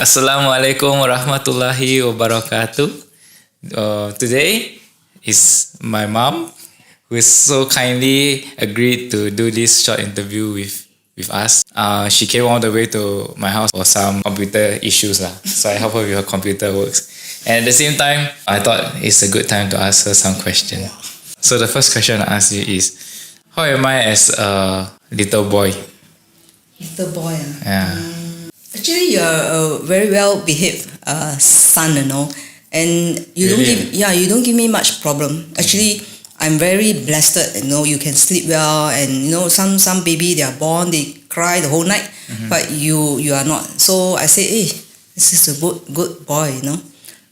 Assalamualaikum warahmatullahi wabarakatuh. Today is my mom who is so kindly agreed to do this short interview with us. She came all the way to my house for some computer issues lah. So I help her with her computer works. And at the same time, I thought it's a good time to ask her some questions. So the first question I ask you is, how am I as a little boy? Little boy. Yeah. Actually, you're a very well behaved son, and you don't give me much problem. Actually, I'm very blessed. You can sleep well, and some baby, they are born, they cry the whole night, but you are not. So I say, hey, this is a good boy,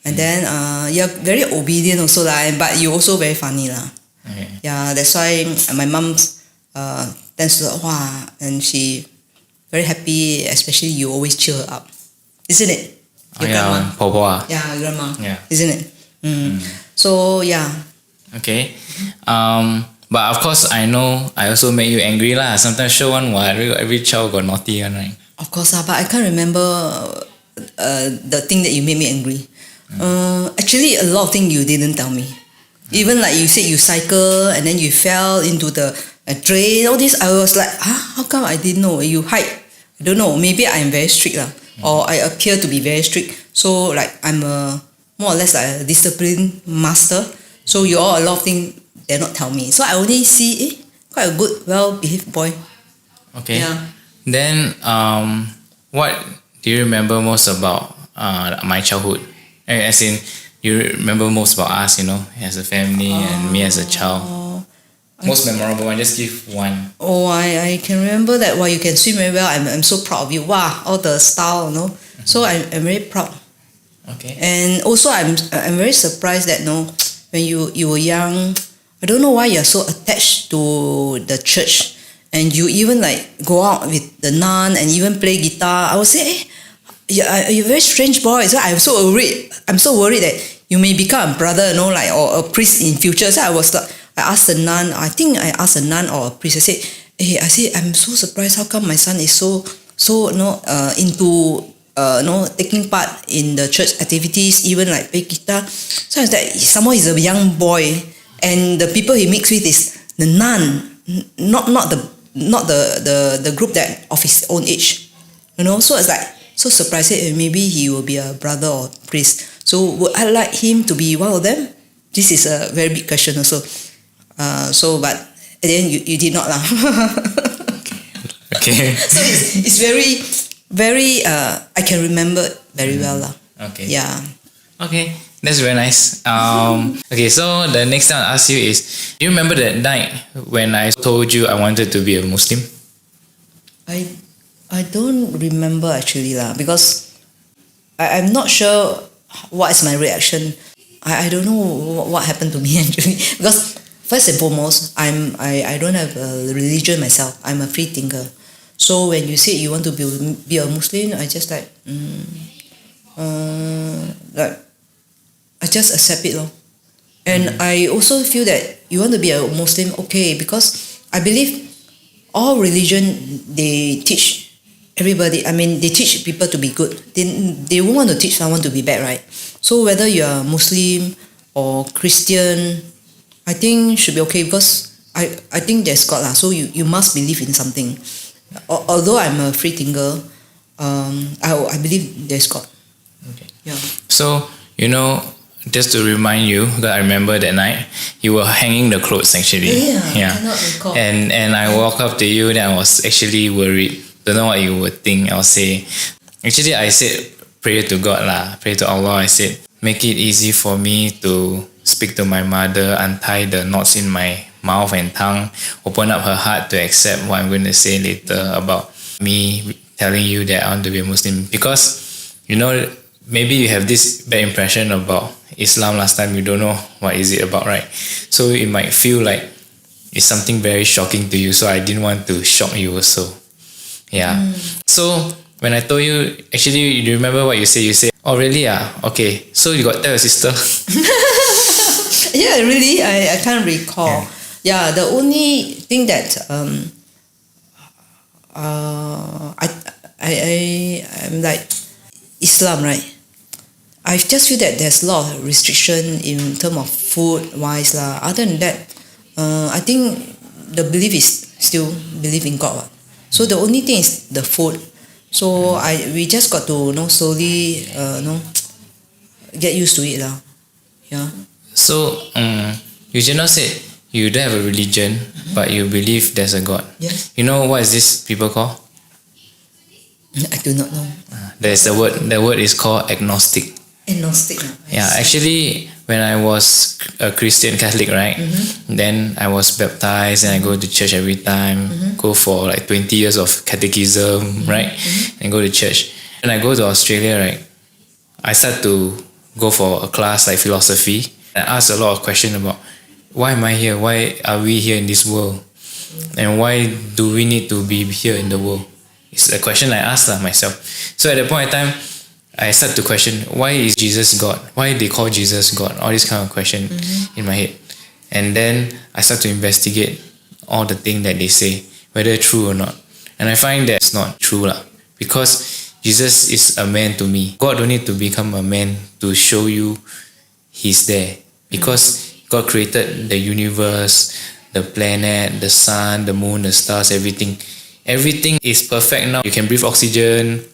And then you're very obedient also lah, but you also very funny lah. Okay. Yeah, that's why my mom tends to and she very happy, especially you always cheer her up, isn't it? Your grandma. Popo. Yeah, grandma. Yeah. Isn't it? So yeah. Okay. But of course I know I also make you angry lah. Sometimes show one what every child got naughty one, right? Of course but I can't remember the thing that you made me angry. Actually, a lot of things you didn't tell me. Even like you said you cycle and then you fell into the drain. All this I was like, how come I didn't know? You hide. I don't know. Maybe I'm very strict lah, or I appear to be very strict. So like I'm more or less like a discipline master. So you all a lot of things dare not tell me. So I only see quite a good, well behaved boy. Okay. Yeah. Then what do you remember most about my childhood? As in, you remember most about us, as a family and me as a child. Most memorable one, just give one. Oh, I can remember that. Wow, you can swim very well. I'm so proud of you. Wow, all the style, So I'm very proud. Okay. And also I'm very surprised that when you were young, I don't know why you're so attached to the church, and you even like go out with the nun and even play guitar. I would say, you're a very strange boy. So I'm so worried. I'm so worried that you may become a brother, or a priest in future. So I asked the nun. I think I asked a nun or a priest. I said, I'm so surprised. How come my son is so into taking part in the church activities, even like play guitar. So it's like somehow he's a young boy, and the people he mixed with is the nun, not the group that of his own age. So it's like so surprised. Maybe he will be a brother or priest. So would I like him to be one of them? This is a very big question also. But at the end you did not lah. Okay. So it's very, very I can remember very well lah. Okay. Yeah. Okay, that's very nice. Okay, so the next time I'll ask you is, do you remember that night when I told you I wanted to be a Muslim? I don't remember actually lah, because I'm not sure what is my reaction. I don't know what happened to me actually, because first and foremost I don't have a religion myself. I'm a free thinker. So when you say you want to be a Muslim, I just like I just accept it . And I also feel that you want to be a Muslim, okay, because I believe all religion, they teach everybody, they teach people to be good. They won't want to teach someone to be bad, right? So whether you're Muslim or Christian, I think should be okay, because I think there's God lah. So you must believe in something. Although I'm a free thinker, I believe there's God. Okay. Yeah. So, just to remind you, that I remember that night, you were hanging the clothes actually. Yeah. I cannot recall. And I walked up to you, then I was actually worried. Don't know what you would think. I'll say, actually I said, pray to God lah, pray to Allah. I said, make it easy for me to speak to my mother, untie the knots in my mouth and tongue, open up her heart to accept what I'm going to say later about me telling you that I want to be a Muslim. Because, maybe you have this bad impression about Islam last time. You don't know what is it about, right? So it might feel like it's something very shocking to you. So I didn't want to shock you also. Yeah. So when I told you, actually, you remember what you say? You say, oh really? Okay. So you got tell your sister? Yeah, really? I can't recall. Yeah, the only thing that I'm like, Islam, right? I just feel that there's a lot of restriction in terms of food wise lah. Other than that, I think the belief is still believe in God. So the only thing is the food. So we just got to slowly get used to it lah. Yeah. So you just now said you don't have a religion, but you believe there's a God. Yes. You know what is this people call? I do not know. There's a word. The word is called agnostic. Agnostic. Yeah, actually, when I was a Christian Catholic, right, then I was baptized and I go to church every time, go for like 20 years of catechism, right, and go to church. When I go to Australia, right, I start to go for a class like philosophy and ask a lot of questions about why am I here? Why are we here in this world? And why do we need to be here in the world? It's a question I ask myself. So at that point in time, I start to question, why is Jesus God? Why they call Jesus God? All this kind of question in my head. And then I start to investigate all the things that they say, whether true or not. And I find that it's not true because Jesus is a man to me. God don't need to become a man to show you he's there. Because God created the universe, the planet, the sun, the moon, the stars, everything. Everything is perfect now. You can breathe oxygen.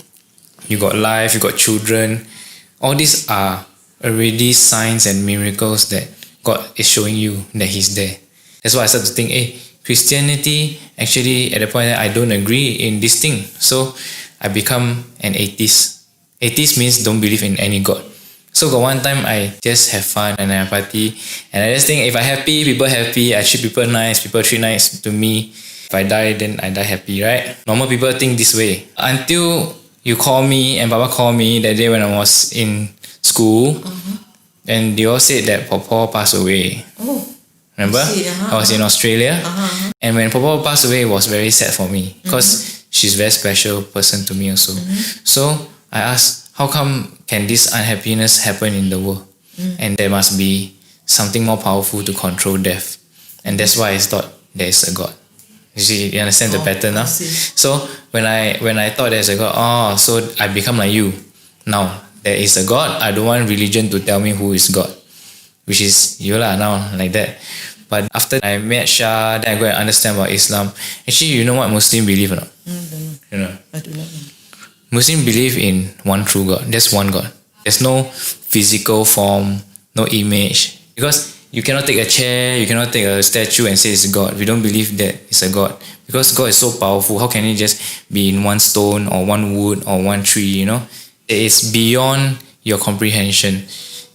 You got life, you got children. All these are already signs and miracles that God is showing you that He's there. That's why I started to think, Christianity, actually at the point that I don't agree in this thing. So I become an atheist. Atheist means don't believe in any God. So got one time I just have fun and I party. And I just think if I happy, people happy. I treat people nice, people treat nice to me. If I die, then I die happy, right? Normal people think this way. Until you call me and Baba called me that day when I was in school, and they all said that Papa passed away. Oh, remember? I was in Australia, and when Papa passed away, it was very sad for me because she's a very special person to me also. So I asked, how come can this unhappiness happen in the world? And there must be something more powerful to control death, and that's why I thought there is a God. You see, you understand the pattern now? So when I thought there's a God, so I become like you. Now there is a God. I don't want religion to tell me who is God, which is you lah now like that. But after I met Shah, then I go and understand about Islam. Actually, you know what Muslim believe or not? You know? I do not know. Muslim believe in one true God. There's one God. There's no physical form, no image. Because you cannot take a chair, you cannot take a statue and say it's God. We don't believe that it's a God. Because God is so powerful. How can it just be in one stone or one wood or one tree, It is beyond your comprehension.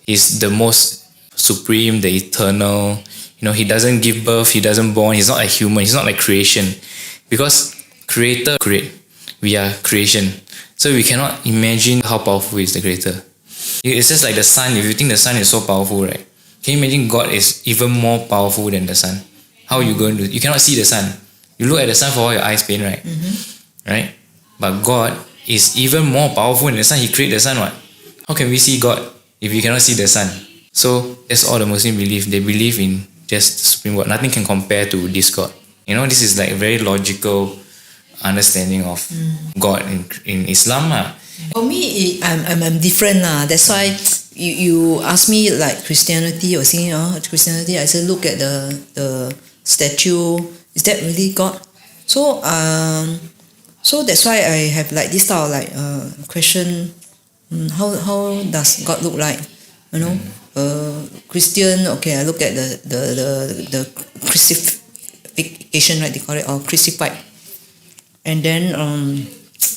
He's the most supreme, the eternal. He doesn't give birth, he doesn't born. He's not a human, he's not like creation. Because creator create. We are creation. So we cannot imagine how powerful is the creator. It's just like the sun. If you think the sun is so powerful, right? Can you imagine God is even more powerful than the sun? How are you going to? You cannot see the sun. You look at the sun for all your eyes pain, right? Right? But God is even more powerful than the sun. He created the sun, what? How can we see God if we cannot see the sun? So that's all the Muslim believe. They believe in just the supreme God. Nothing can compare to this God. This is like a very logical understanding of God in Islam. For me, I'm different lah. That's why you ask me like Christianity or saying Christianity. I said look at the statue. Is that really God? So that's why I have like this style like question. How does God look like? Christian. Okay, I look at the crucifixion, right? They call it, or crucified. And then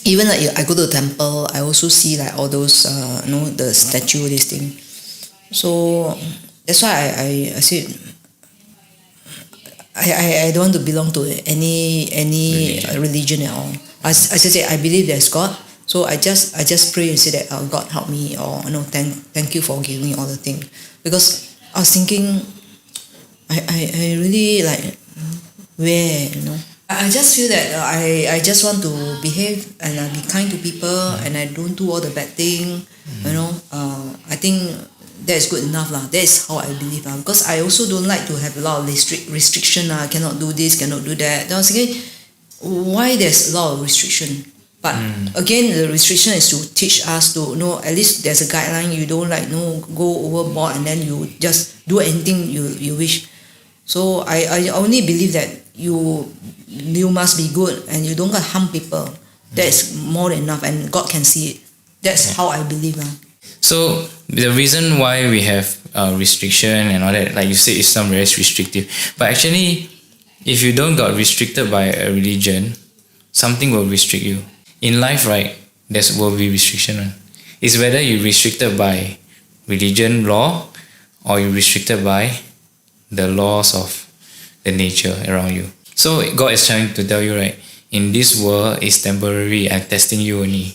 even like I go to the temple, I also see like all those the statue, this thing. So that's why I said I don't want to belong to any religion at all. As I said, I believe there's God. So I just pray and say that God help me, or thank you for giving me all the thing. Because I was thinking I really like where I just feel that I just want to behave and be kind to people, and I don't do all the bad thing. I think that is good enough lah. That is how I believe lah. Because I also don't like to have a lot of restriction lah. Cannot do this, cannot do that. Then I was thinking, why there's a lot of restriction? But again, the restriction is to teach us to know at least there's a guideline. You don't go overboard and then you just do anything you wish. So I only believe that you must be good and you don't harm people. That's more than enough, and God can see it. That's how I believe. So the reason why we have restriction and all that, like you say, Islam very restrictive. But actually, if you don't got restricted by a religion, something will restrict you. In life, right, there will be restriction. Right? It's whether you're restricted by religion law or you're restricted by the laws of the nature around you. So God is trying to tell you, right, in this world is temporary and testing you only.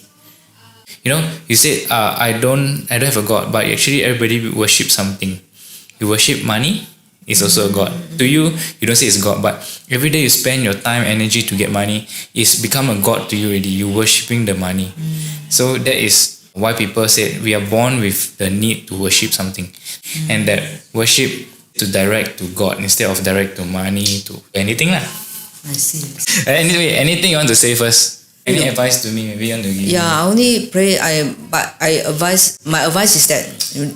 You know, you said, I don't have a God, but actually everybody worship something. You worship money, it's also a God. To you, you don't say it's God, but every day you spend your time, energy to get money, it's become a God to you already. You're worshipping the money. So that is why people say we are born with the need to worship something. And that worship to direct to God instead of direct to money, to anything lah. I see. Anyway, anything you want to say first? Any advice to me? Maybe you want to give me? I only pray. My advice is that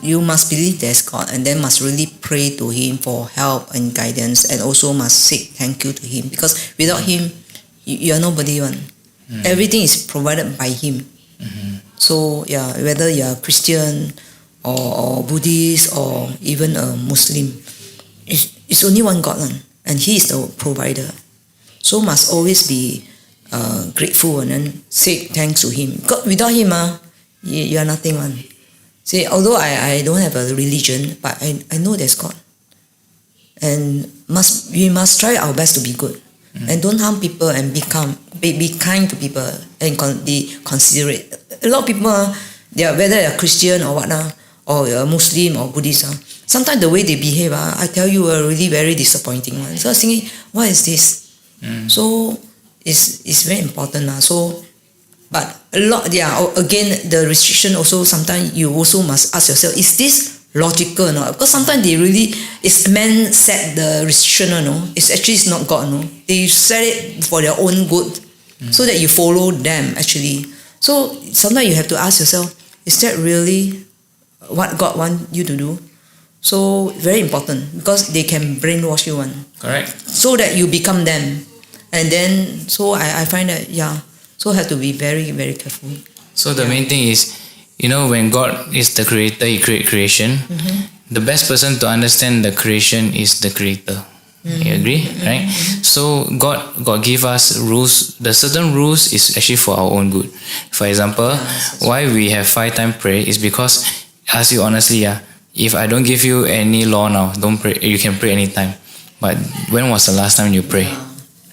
you must believe there's God, and then must really pray to Him for help and guidance, and also must seek thank you to Him, because without Him, you are nobody one. Everything is provided by Him. So whether you are Christian or Buddhist or even a Muslim, it's only one God, and He is the provider. So must always be grateful and then say thanks to Him. God, without Him, you are nothing one. See, although I don't have a religion, but I know there's God. And we must try our best to be good. And don't harm people, and be kind to people, and be considerate. A lot of people, whether they're Christian or what, or a Muslim or Buddhist, sometimes the way they behave, I tell you, are really very disappointing. So I was thinking, what is this? So it's very important. So, but a lot, again, the restriction also, sometimes you also must ask yourself, is this logical or not? Because sometimes they really, it's men set the restriction, it's actually it's not God, they set it for their own good, so that you follow them actually. So sometimes you have to ask yourself, is that really what God wants you to do? So very important, because they can brainwash you Correct. so that you become them. And then, so I find that, so have to be very, very careful. So the main thing is, when God is the creator, He create creation. The best person to understand the creation is the creator. You agree? Right? So God give us rules. The certain rules is actually for our own good. For example, why we have 5 times pray is because, ask you honestly, if I don't give you any law now, don't pray. You can pray anytime. But when was the last time you pray?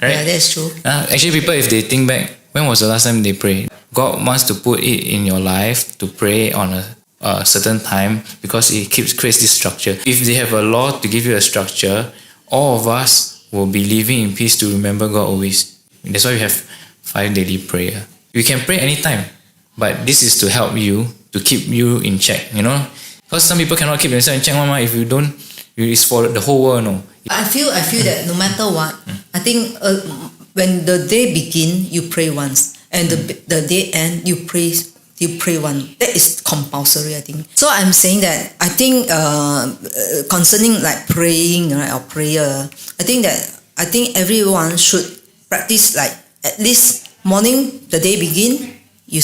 Right? Yeah, that's true. Actually, people, if they think back, when was the last time they prayed? God wants to put it in your life to pray on a certain time, because it creates this structure. If they have a law to give you a structure, all of us will be living in peace to remember God always. That's why we have 5 daily prayer. You can pray anytime, but this is to help you, to keep you in check, Because some people cannot keep themselves in check, if you don't, it's for the whole world, I feel that no matter what, I think when the day begin, you pray once, and the day end, you pray one. That is compulsory, I think. So I'm saying that I think concerning like praying, or prayer, I think everyone should practice, like at least morning, the day begin, you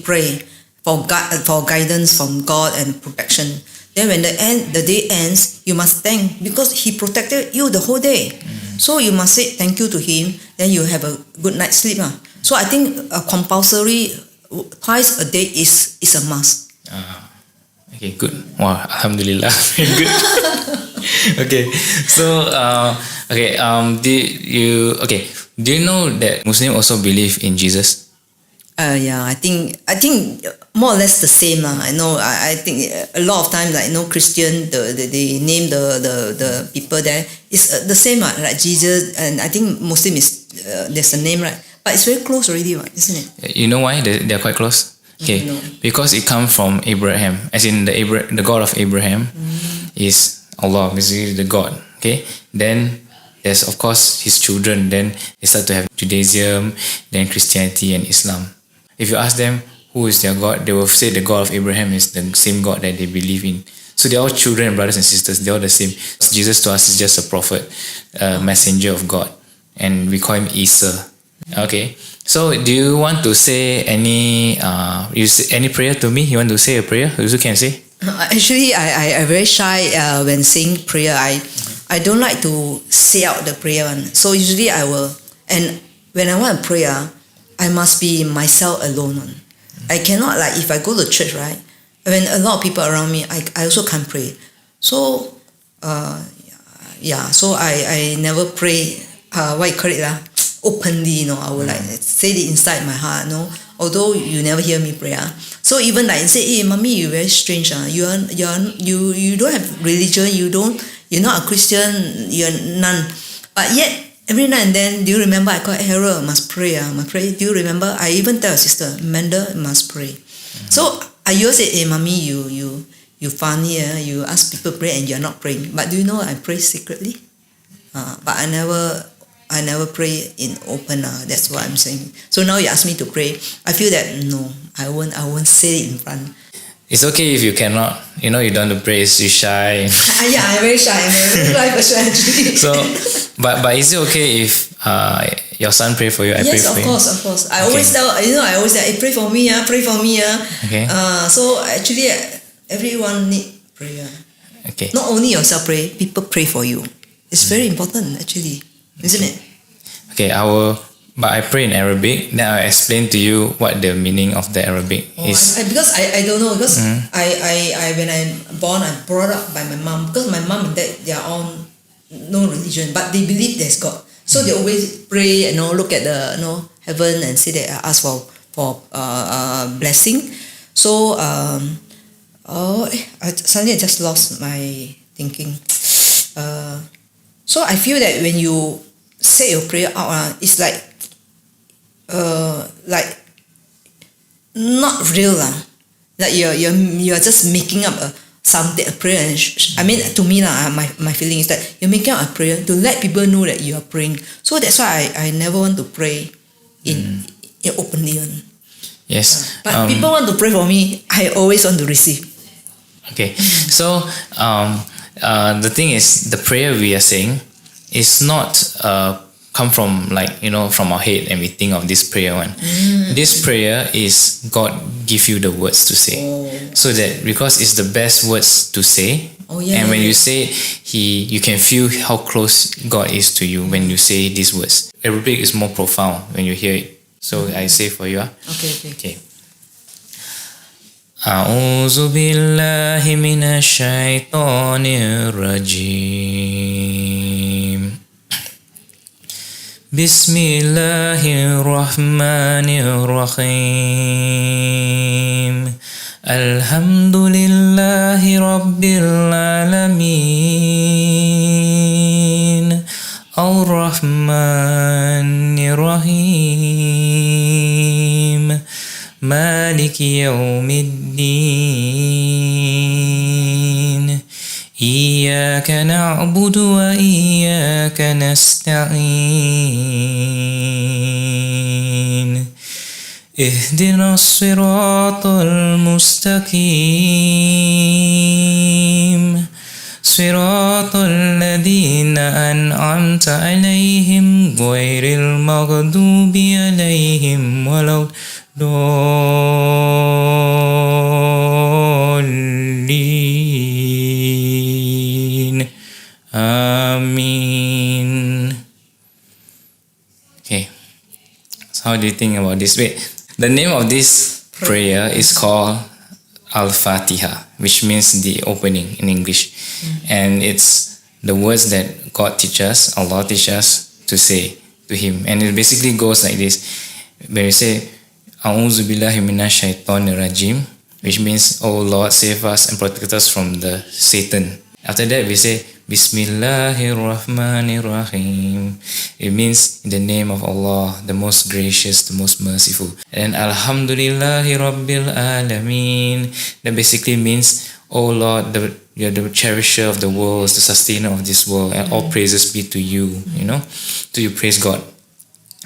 pray for guidance from God and protection. Then when the day ends, you must thank, because He protected you the whole day. So you must say thank you to Him. Then you have a good night's sleep. So I think a compulsory twice a day is a must. Okay, good. Wow, alhamdulillah, very good. Okay, so do you know that Muslims also believe in Jesus? I think more or less the same lah. I know. I think a lot of times, like Christian, they name the people there is the same, like Jesus, and I think Muslim is there's a name, right? But it's very close already, right? Isn't it? You know why they're quite close? Okay, because it comes from Abraham, as in the God of Abraham is Allah, basically the God. Okay, then there's of course his children. Then they start to have Judaism, then Christianity and Islam. if you ask them who is their God, they will say the God of Abraham is the same God that they believe in. So they're all children, brothers and sisters. They're all the same. Jesus to us is just a prophet, a messenger of God. And we call him Isa. Okay. So do you want to say any prayer to me? You want to say a prayer? You can say. Actually, I very shy when saying prayer. I don't like to say out the prayer one. So usually I will, and when I want to pray, I must be myself alone. I cannot, like if I go to church, right? When a lot of people around me, I also can't pray. So so I never pray what you call it openly, I will like say it inside my heart, although you never hear me pray. So even like say, hey mommy, you very strange, you don't have religion, you're not a Christian, you're none, but yet every now and then, do you remember I call Harold, must pray, do you remember? I even tell sister Amanda must pray. So I used to say, hey mommy, you funny, you ask people pray and you're not praying. But do you know I pray secretly? But I never pray in open. That's what I'm saying. So now you ask me to pray. I feel that no, I won't say it in front. It's okay if you cannot. You don't want to pray, you're shy. Yeah, I'm very shy. I'm a very shy person actually. So, but is it okay if your son pray for you? I pray for you. Yes, of course. I always tell, I always say, hey, pray for me, pray for me. Okay. So actually, everyone need prayer. Okay. Not only yourself pray, people pray for you. It's very important actually, isn't it? Okay, but I pray in Arabic. Then I'll explain to you what the meaning of the Arabic is. Because I don't know, because I when I'm born, I'm brought up by my mom, because my mom and dad, they are all no religion, but they believe there's God. So they always pray and look at the heaven and say that ask for blessing. So suddenly I just lost my thinking. So I feel that when you say your prayer out, it's like not real. Like you're just making up a prayer. I mean, to me my feeling is that you're making up a prayer to let people know that you are praying. So that's why I never want to pray in openly. Yes. But people want to pray for me, I always want to receive. Okay. So the thing is, the prayer we are saying is not come from from our head and we think of this prayer one. This prayer is God give you the words to say. So that because it's the best words to say. And when you say it, you can feel how close God is to you when you say these words. Arabic is more profound when you hear it. So I say for you. Okay. أعوذ بالله من الشيطان الرجيم بسم الله الرحمن الرحيم الحمد لله رب العالمين الرحمن الرحيم مالك يوم الدين إياك نعبد وإياك نستعين اهدنا الصراط المستقيم صراط الذين أنعمت عليهم غير المغضوب عليهم ولا الضالين آمين. Okay, so how do you think about this? Wait, the name of this prayer is called Al-Fatiha, which means the opening in English. And it's the words that God teaches, Allah teaches us to say to Him. And it basically goes like this. When we say, A'udhu billahi minash shaitanir rajim, which means, oh Lord, save us and protect us from the Satan. After that, we say, Bismillahirrahmanirrahim. It means in the name of Allah, the most gracious, the most merciful. And Alhamdulillahi Rabbil Alameen. That basically means, oh Lord, you're the cherisher of the world, the sustainer of this world, and all praises be to you, to you, praise God.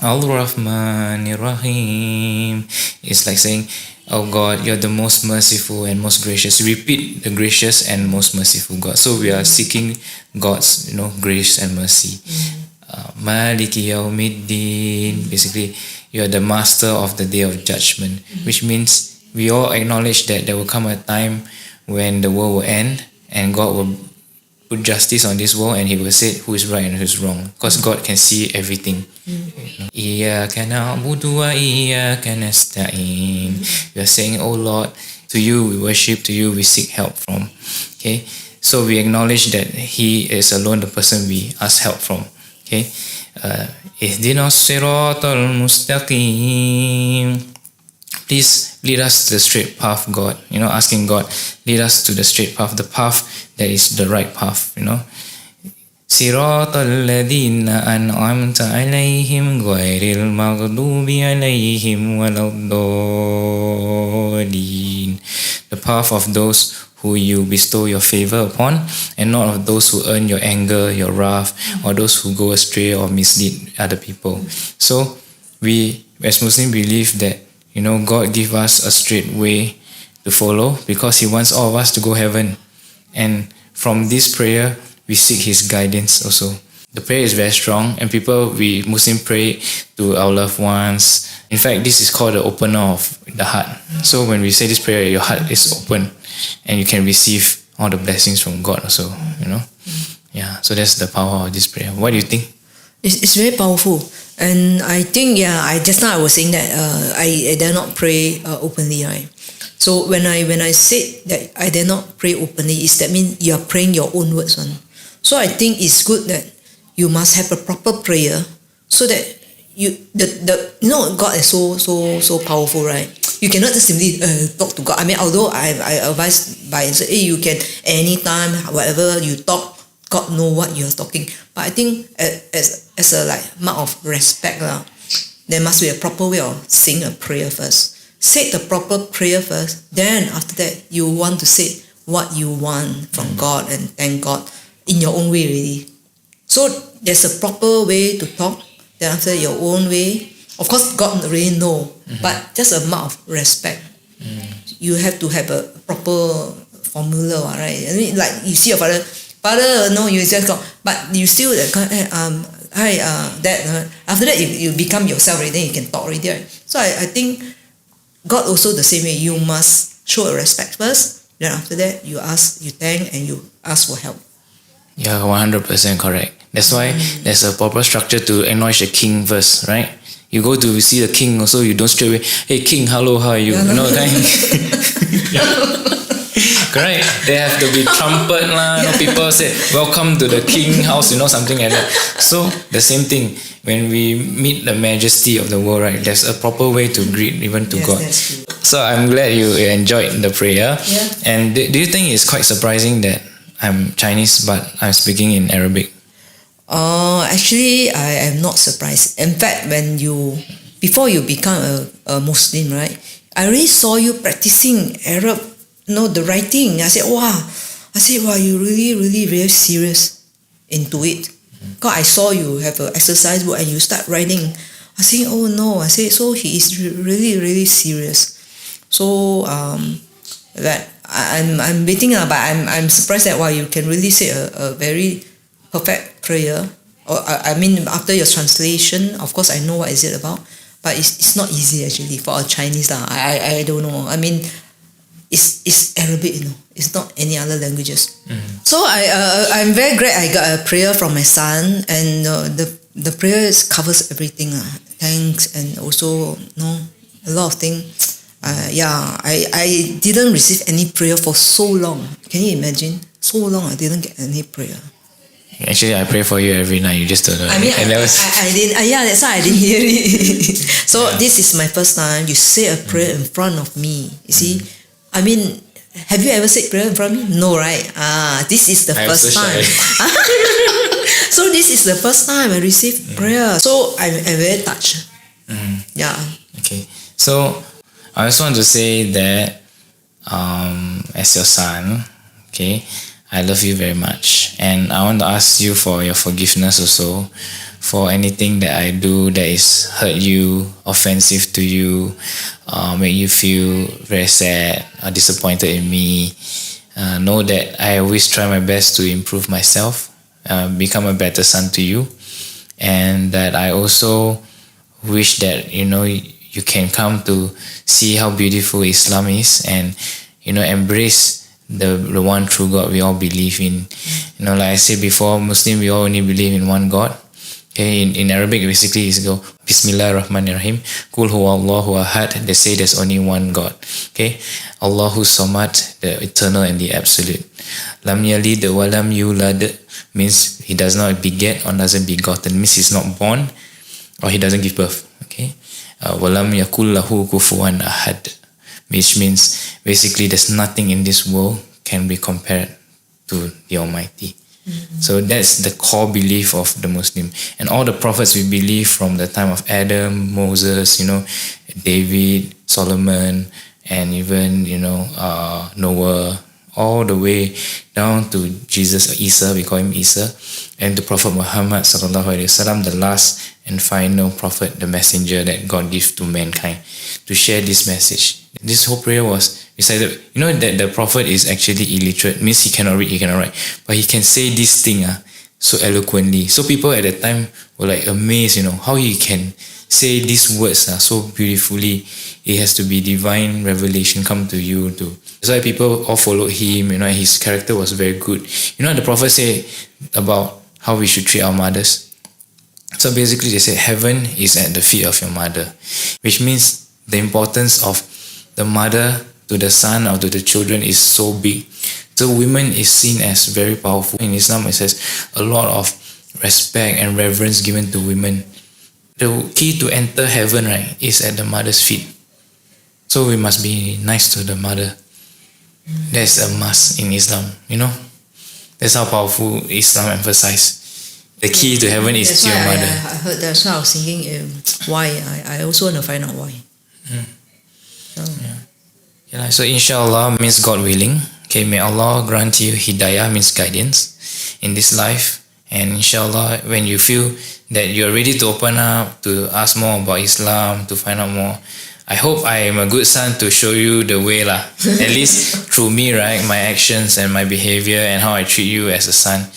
Al-Rahmanir Rahim. It's like saying, oh God, you're the most merciful and most gracious. Repeat the gracious and most merciful God. So we are seeking God's, grace and mercy. Maliki Yawmiddin. Basically, you are the master of the day of judgment, which means we all acknowledge that there will come a time when the world will end and God will put justice on this world and He will say who is right and who is wrong, because God can see everything. Iyyaka na'budu wa iyyaka nasta'in. We are saying, oh Lord, to you we worship, to you we seek help from. Okay, so we acknowledge that He is alone the person we ask help from. Okay, ihdinas siratal mustaqim. Please lead us to the straight path, God. Asking God, lead us to the straight path, the path that is the right path. Siratal ladina an'amta alayhim ghairil maghdubi alayhim waladdallin. The path of those who you bestow your favor upon, and not of those who earn your anger, your wrath, or those who go astray or mislead other people. So we as Muslims believe that God give us a straight way to follow, because He wants all of us to go heaven. And from this prayer, we seek His guidance also. The prayer is very strong, and we Muslim pray to our loved ones. In fact, this is called the opener of the heart. So when we say this prayer, your heart is open, and you can receive all the blessings from God also. Yeah. So that's the power of this prayer. What do you think? It's very powerful, and I think I just now I was saying that I dare not pray openly, right? So when I said that I dare not pray openly, is that mean you are praying your own words on. So I think it's good that you must have a proper prayer, so that God is so powerful, right? You cannot just simply talk to God. I mean, although I advise by say, hey, you can anytime whatever you talk, God know what you are talking. But I think as a mark of respect, there must be a proper way of saying a prayer first. Say the proper prayer first, then after that you want to say what you want from God and thank God in your own way really. So there's a proper way to talk, then after your own way. Of course God really know, but just a mark of respect. You have to have a proper formula, right? I mean, like you see your father, no, you just go, but you still hi, Dad. After that, you become yourself already, then you can talk already, right? So I think God also the same way. You must show a respect first, then after that, you thank, and you ask for help. Yeah, 100% correct. That's why there's a proper structure to acknowledge the king first, right? You go to see the king also, you don't straight away, hey king, hello, how are you? Correct. They have to be trumpet lah. People say, welcome to the king house, something like that. So the same thing, when we meet the majesty of the world, right, there's a proper way to greet even to God. So I'm glad you enjoyed the prayer. Yeah. And do you think it's quite surprising that I'm Chinese but I'm speaking in Arabic? Actually, I am not surprised. In fact, before you become a Muslim, right, I already saw you practicing Arab, the writing. I said, wow, you really, really very serious into it. Because I saw you have an exercise book and you start writing. I said, oh no, so he is really, really serious. So that I'm waiting, but I'm surprised that you can really say a very perfect prayer. Or I mean, after your translation, of course I know what is it about, but it's not easy actually for a Chinese. I don't know. I mean, it's Arabic, It's not any other languages. So I'm very glad I got a prayer from my son, and the prayer covers everything. Thanks, and also a lot of things. I didn't receive any prayer for so long. Can you imagine? So long I didn't get any prayer. Actually, I pray for you every night. You just don't know. I mean, I didn't. That's why I didn't hear it. So this is my first time you say a prayer in front of me. You see, I mean, have you ever said prayer in front of me? No, right? This is the first time. So this is the first time I received prayer. So I'm very touched. Yeah. Okay. So I just want to say that as your son, okay, I love you very much, and I want to ask you for your forgiveness also for anything that I do that is hurt you, offensive to you, make you feel very sad or disappointed in me. Know that I always try my best to improve myself, become a better son to you, and that I also wish that you can come to see how beautiful Islam is, and embrace the one true God we all believe in. Like I said before, Muslim, we all only believe in one God. Okay, in Arabic basically it's go Bismillahirrahmanirrahim. Qul huwallahu ahad. They say there's only one God. Okay, Allahu Samad, the eternal and the absolute. Lam yalid wa lam yulad means he does not beget or doesn't begotten, means he's not born or he doesn't give birth. Okay, walam yakul lahu kufuwan ahad, which means basically there's nothing in this world can be compared to the Almighty. So that's the core belief of the Muslim. And all the prophets we believe from the time of Adam, Moses, David, Solomon, and even Noah, all the way down to Jesus, Isa, we call him Isa, and the Prophet Muhammad sallallahu alaihi wasallam, the last and final prophet, the messenger that God gives to mankind to share this message. This whole prayer was recited. That the prophet is actually illiterate, means he cannot read, he cannot write, but he can say this thing so eloquently. So people at that time were like amazed, how he can say these words so beautifully. It has to be divine revelation come to you too. That's why people all followed him. His character was very good. The prophet said about how we should treat our mothers. So basically they say heaven is at the feet of your mother, which means the importance of the mother to the son or to the children is so big. So women is seen as very powerful. In Islam it says a lot of respect and reverence given to women. The key to enter heaven, right, is at the mother's feet. So we must be nice to the mother. That's a must in Islam, That's how powerful Islam emphasizes. The key to heaven is to your mother. I heard that's why I was thinking why. I also want to find out why. So inshallah means God willing. Okay, may Allah grant you hidayah, means guidance in this life. And inshallah, when you feel that you're ready to open up, to ask more about Islam, to find out more, I hope I am a good son to show you the way lah. At least through me, right, my actions and my behavior and how I treat you as a son,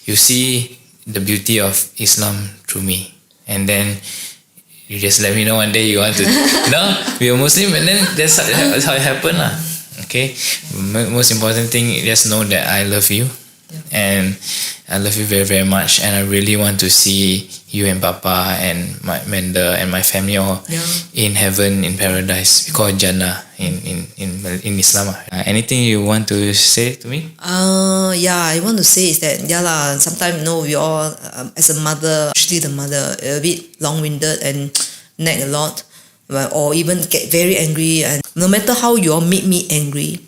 you see the beauty of Islam through me. And then you just let me know one day you want to be a Muslim, and then that's how it happened lah. Okay, most important thing, just know that I love you, and I love you very very much, and I really want to see you and Papa and my Menda and my family all in heaven, in paradise. We call it Jannah in Islam. Anything you want to say to me? I want to say is that sometimes we all as a mother, especially the mother, a bit long-winded and nag a lot, or even get very angry. And no matter how you all make me angry,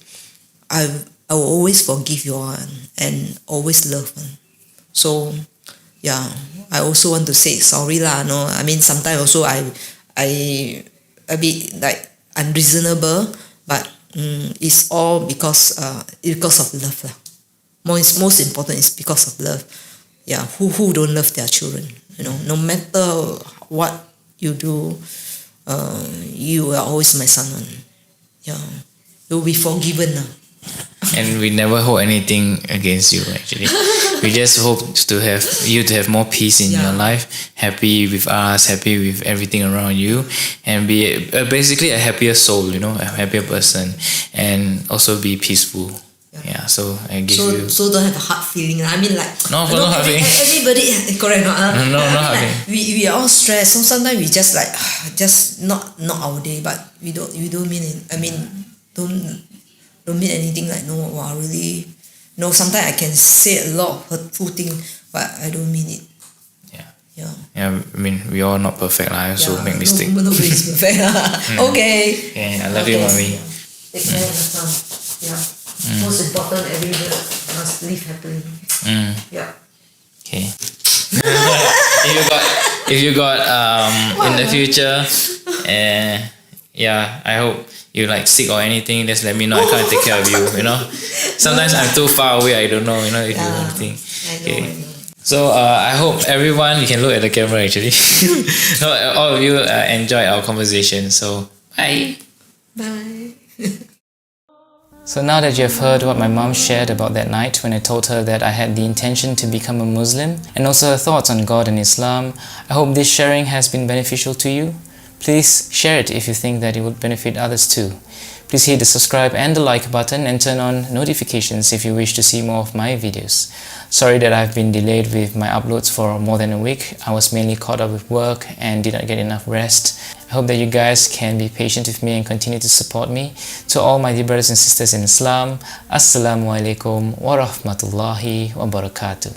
I will always forgive you all and always love. So I also want to say sorry lah. I mean sometimes also I a bit like unreasonable, but it's all because of love lah. Most important is because of love. Who don't love their children? No matter what you do, you are always my son. You'll be forgiven now. And we never hold anything against you actually. We just hope to have you to have more peace in your life, happy with us, happy with everything around you, and be basically a happier soul, a happier person, and also be peaceful. So I give you. So don't have a hard feeling. I mean like no hard feeling. Everybody correct. No hard feeling. We are all stressed. So sometimes we just like just not our day, but we don't mean it. I mean don't mean anything like really. Sometimes I can say a lot of hurtful things, but I don't mean it. I mean, we all not perfect. I also make mistakes. Nobody's perfect. Okay. I love you, mommy. Take care of the son. Most important, everybody must live happily. Okay. if you got in the future, I hope you like sick or anything, just let me know. I can't take care of you. Sometimes I'm too far away. I don't know. If you want to think. I know. So I hope everyone, you can look at the camera actually. All of you enjoyed our conversation. So bye. Bye. So now that you have heard what my mom shared about that night when I told her that I had the intention to become a Muslim, and also her thoughts on God and Islam, I hope this sharing has been beneficial to you. Please share it if you think that it would benefit others too. Please hit the subscribe and the like button and turn on notifications if you wish to see more of my videos. Sorry that I've been delayed with my uploads for more than a week. I was mainly caught up with work and did not get enough rest. I hope that you guys can be patient with me and continue to support me. To all my dear brothers and sisters in Islam, Assalamu alaikum wa rahmatullahi wa barakatuh.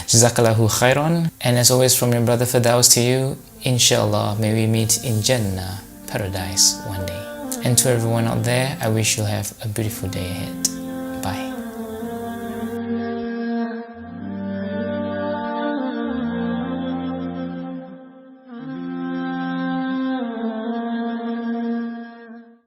Jazakallahu khairan. And as always from your brother Firdaus to you, inshallah may we meet in Jannah, paradise one day. And to everyone out there, I wish you'll have a beautiful day ahead.